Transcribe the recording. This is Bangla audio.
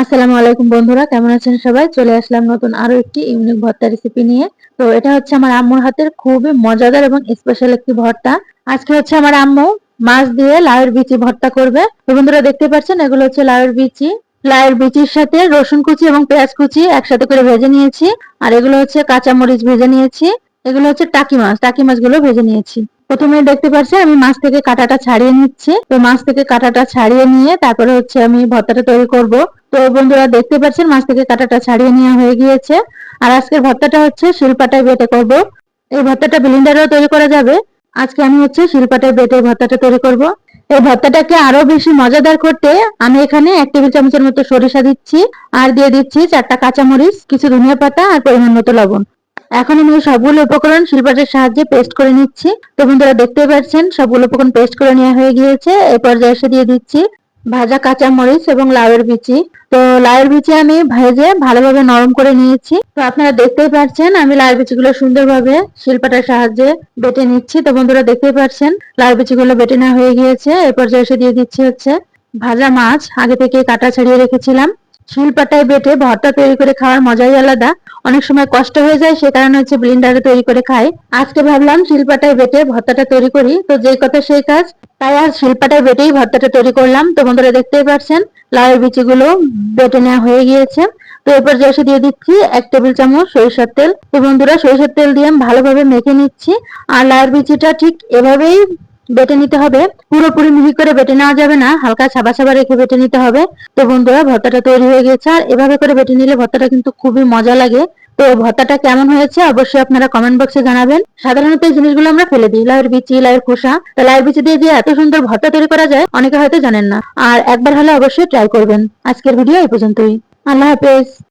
আসসালামু আলাইকুম বন্ধুরা, কেমন আছেন সবাই? চলে আসলাম নতুন আরো একটি ইউনিক ভর্তা রেসিপি নিয়ে। তো এটা হচ্ছে আমার আম্মুর হাতের খুবই মজাদার এবং স্পেশাল একটি ভর্তা। আজকে হচ্ছে আমার আম্মু মাছ দিয়ে লাউয়ের বিচি ভর্তা করবে। তো বন্ধুরা দেখতে পাচ্ছেন এগুলো হচ্ছে লাউয়ের বিচি। লাউয়ের বিচির সাথে রসুন কুচি এবং পেঁয়াজ কুচি একসাথে করে ভেজে নিয়েছি। আর এগুলো হচ্ছে কাঁচা মরিচ ভেজে নিয়েছি। এগুলো হচ্ছে টাকি মাছগুলো ভেজে নিয়েছি। প্রথমে দেখতে পাচ্ছেন আমি মাছ থেকে কাঁটাটা ছাড়িয়ে নিচ্ছি। তো মাছ থেকে কাঁটাটা ছাড়িয়ে নিয়ে তারপরে হচ্ছে আমি ভর্তাটা তৈরি করব। তো বন্ধুরা দেখতে পাচ্ছেন মাছ থেকে কাঁটাটা ছাড়িয়ে নেওয়া হয়ে গিয়েছে। আর আজকের ভর্তাটা হচ্ছে শিলপাটায় বেটে করব। এই ভর্তাটা ব্লেন্ডারেও তৈরি করা যাবে। আজকে আমি হচ্ছে শিলপাটায় বেটে ভর্তাটা তৈরি করব। এই ভর্তাটাকে আরো বেশি মজাদার করতে আমি এখানে 1 টেবিল চামচের মতো সরিষা দিচ্ছি। আর দিয়ে দিচ্ছি 4টা কাঁচামরিচ, কিছু ধনিয়া পাতা আর পরিমাণ মতো লবণ। এখন আমি এই সবগুলো উপকরণ শিলপাটার সাহায্যে পেস্ট করে নিচ্ছি। তো বন্ধুরা দেখতে পাচ্ছেন সবগুলো উপকরণ পেস্ট করে নেওয়া হয়ে গিয়েছে। এই পর্যায়ে এসে দিয়ে দিচ্ছি ভাজা কাঁচা মরিচ এবং লাউয়ের বিচি। তো লাউয়ের বিচি আমি ভেজে ভালোভাবে নরম করে নিয়েছি। তো আপনারা দেখতেই পাচ্ছেন আমি লাউয়ের বিচিগুলো সুন্দরভাবে শিলপাটার সাহায্যে বেটে নিচ্ছি। তো বন্ধুরা দেখতেই পাচ্ছেন লাউয়ের বিচিগুলো বেটে নেওয়া হয়ে গিয়েছে। এই পর্যায়ে এসে দিয়ে দিচ্ছি হচ্ছে ভাজা মাছ, আগে থেকে কাটা ছাড়িয়ে রেখেছিলাম। শিলপাটায় বেটে ভর্তা তৈরি করে খাওয়ার মজাই আলাদা। অনেক সময় কষ্ট হয়ে যায়, সে কারণে হচ্ছে ব্লেন্ডারে তৈরি করে খাই। আজকে ভাবলাম শিলপাটায় বেটে ভর্তাটা তৈরি করি। তো যেই কথা সেই কাজ, তাই আর শিলপাটায় বেটেই ভর্তাটা তৈরি করলাম। তো বন্ধুরা দেখতেই পাচ্ছেন লাউয়ের বিচিগুলো বেটে নেওয়া হয়ে গিয়েছে। তো এরপর যে এসে দিয়ে দিচ্ছি 1 টেবিল চামচ সরিষার তেল। তো বন্ধুরা সরিষার তেল দিয়ে আমি ভালোভাবে মেখে নিচ্ছি। আর লাউয়ের বিচিটা ঠিক এভাবেই বেটে নিতে হবে, পুরোপুরি মিহি করে বেটে নেওয়া যাবে না, হালকা সাবা সাবা রেখে বেটে নিতে হবে। তো বন্ধুরা ভর্তাটা তৈরি হয়ে গেছে। আর এভাবে করে বেটে নিলে ভর্তাটা কিন্তু খুবই মজা লাগে। তো ভর্তাটা কেমন হয়েছে অবশ্যই আপনারা কমেন্ট বক্সে জানাবেন। সাধারণত এই জিনিসগুলো আমরা ফেলে দিই, লাউয়ের বিচি, লাউয়ের খোসা। তো লাউয়ের বিচি দিয়ে যে এত সুন্দর ভর্তা তৈরি করা যায় অনেকে হয়তো জানেন না। আর একবার হলে অবশ্যই ট্রাই করবেন। আজকের ভিডিও এই পর্যন্তই। আল্লাহ হাফেজ।